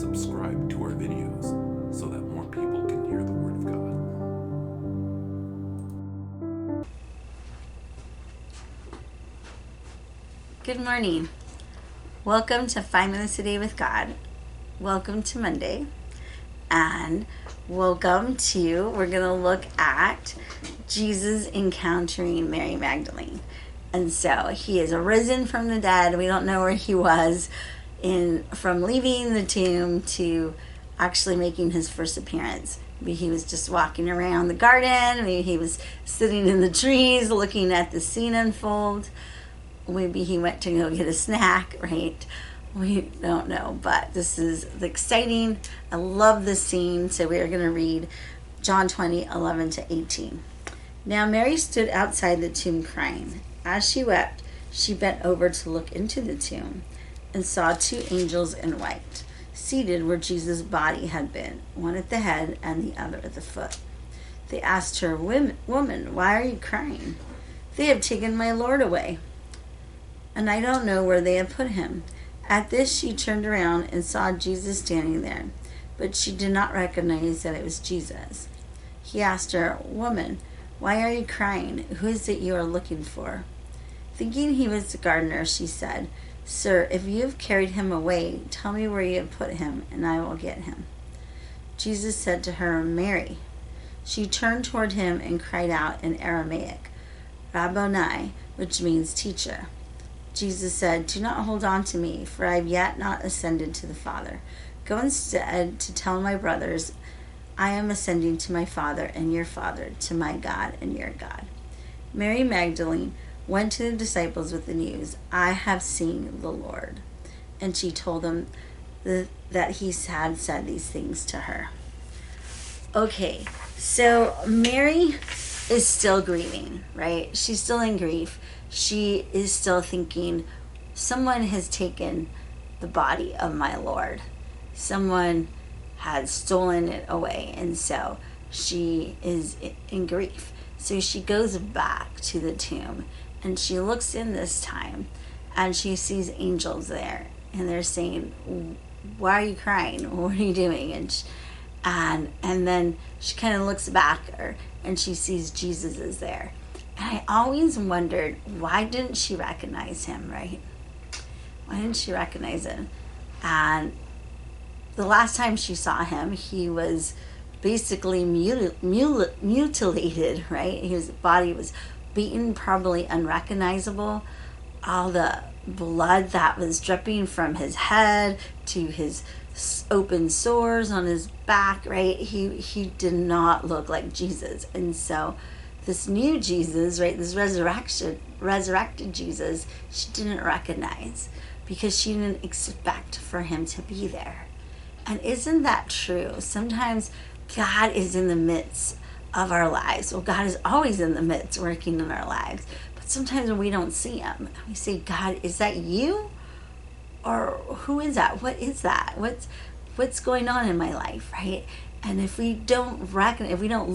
subscribe to our videos so that more people can hear the Word of God. Good morning. Welcome to 5 Minutes a Day with God. Welcome to Monday. And we're going to look at Jesus encountering Mary Magdalene. And so he is arisen from the dead. We don't know where he was from leaving the tomb to actually making his first appearance. Maybe he was just walking around the garden. Maybe he was sitting in the trees looking at the scene unfold. Maybe he went to go get a snack, right? We don't know, but this is exciting. I love this scene. So we are going to read John 20:11-18. Now Mary stood outside the tomb crying. As she wept, she bent over to look into the tomb and saw two angels in white, seated where Jesus' body had been, one at the head and the other at the foot. They asked her, "Woman, why are you crying? They have taken my Lord away, and I don't know where they have put him." At this she turned around and saw Jesus standing there, but she did not recognize that it was Jesus. He asked her, "Woman, why are you crying? Who is it you are looking for?" Thinking he was the gardener, she said, "Sir, if you have carried him away, tell me where you have put him, and I will get him." Jesus said to her, "Mary." She turned toward him and cried out in Aramaic, "Rabboni," which means teacher. Jesus said, "Do not hold on to me, for I have yet not ascended to the Father. Go instead to tell my brothers, I am ascending to my Father and your Father, to my God and your God." Mary Magdalene went to the disciples with the news, "I have seen the Lord." And she told them that he had said these things to her. Okay, so Mary is still grieving, right? She's still in grief. She is still thinking, someone has taken the body of my Lord. Someone had stolen it away, and so she is in grief. So she goes back to the tomb, and she looks in this time, and she sees angels there, and they're saying, "Why are you crying? What are you doing?" And then she kind of looks back at her, and she sees Jesus is there. And I always wondered, why didn't she recognize him, right? Why didn't she recognize him? And the last time she saw him, he was basically mutilated, right? His body was beaten, probably unrecognizable. All the blood that was dripping from his head to his open sores on his back, right? He did not look like Jesus. And so this new Jesus, right, this resurrected Jesus, she didn't recognize because she didn't expect for him to be there. And isn't that true? Sometimes God is in the midst of our lives. Well, God is always in the midst working in our lives. But sometimes when we don't see him, we say, "God, is that you? Or who is that? What is that? What's going on in my life," right? And if we don't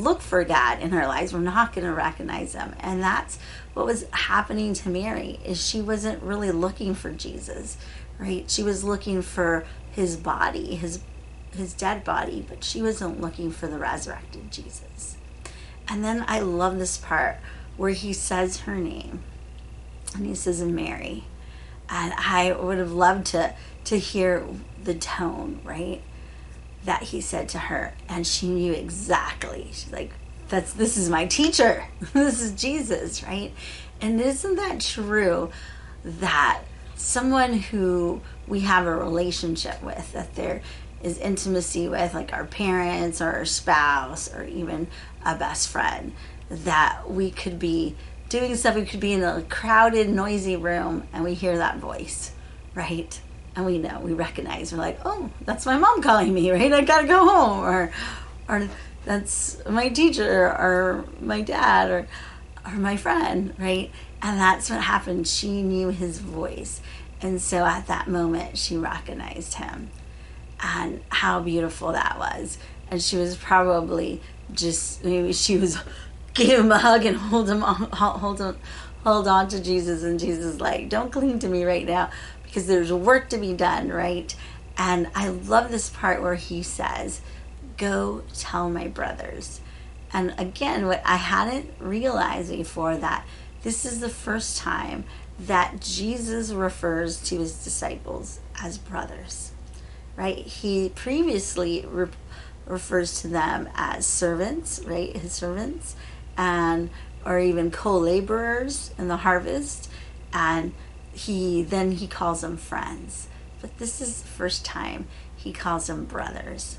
look for God in our lives, we're not going to recognize him. And that's what was happening to Mary, is she wasn't really looking for Jesus, right? She was looking for his body, his dead body, but she wasn't looking for the resurrected Jesus. And then I love this part where he says her name, and he says Mary. And I would have loved to hear the tone, right, that he said to her. And she knew exactly. She's like, this is my teacher. This is Jesus, right? And isn't that true, that someone who we have a relationship with, that there is intimacy with, like our parents or our spouse or even a best friend, that we could be doing stuff, we could be in a crowded, noisy room and we hear that voice, right? And we know, we recognize, we're like, "Oh, that's my mom calling me, right? I gotta go home," or "That's my teacher or my dad or my friend," right? And that's what happened. She knew his voice. And so at that moment, she recognized him. And how beautiful that was. And she was probably maybe she was gave him a hug and hold on to Jesus, and Jesus like, "Don't cling to me right now, because there's work to be done," right? And I love this part where he says, go tell my brothers. And again, what I hadn't realized before, that this is the first time that Jesus refers to his disciples as brothers, right? He previously refers to them as servants, right? His servants, and or even co-laborers in the harvest. And he calls them friends. But this is the first time he calls them brothers,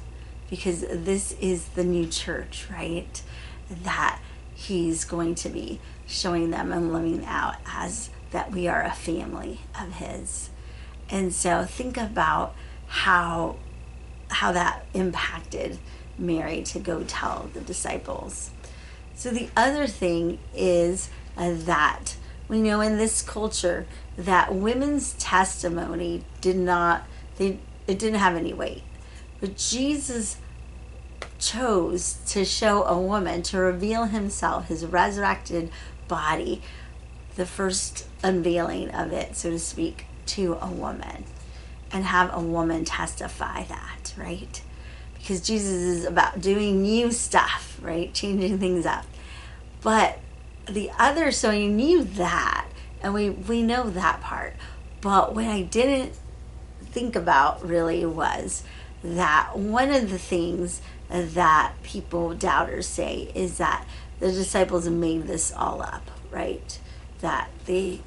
because this is the new church, right? That he's going to be showing them and living out as that we are a family of his. And so think about how that impacted Mary to go tell the disciples. So the other thing is that we know in this culture that women's testimony didn't have any weight. But Jesus chose to show a woman, to reveal himself, his resurrected body, the first unveiling of it, so to speak, to a woman, and have a woman testify that, right? Because Jesus is about doing new stuff, right? Changing things up. But the other, so he knew that, and we know that part. But what I didn't think about really was that one of the things that doubters say is that the disciples made this all up, right? That they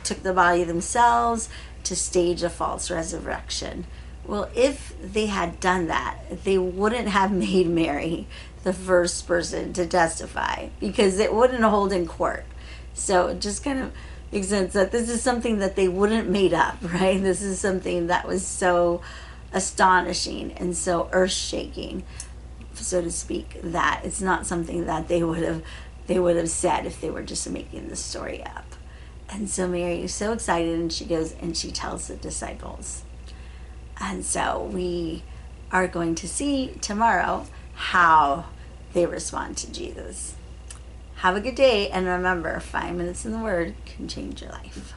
took the body themselves to stage a false resurrection. Well, if they had done that, they wouldn't have made Mary the first person to testify, because it wouldn't hold in court. So it just kind of makes sense that this is something that they wouldn't made up, right? This is something that was so astonishing and so earth-shaking, so to speak, that it's not something that they would have said if they were just making the story up. And so Mary is so excited, and she goes and she tells the disciples. And so we are going to see tomorrow how they respond to Jesus. Have a good day, and remember, 5 minutes in the Word can change your life.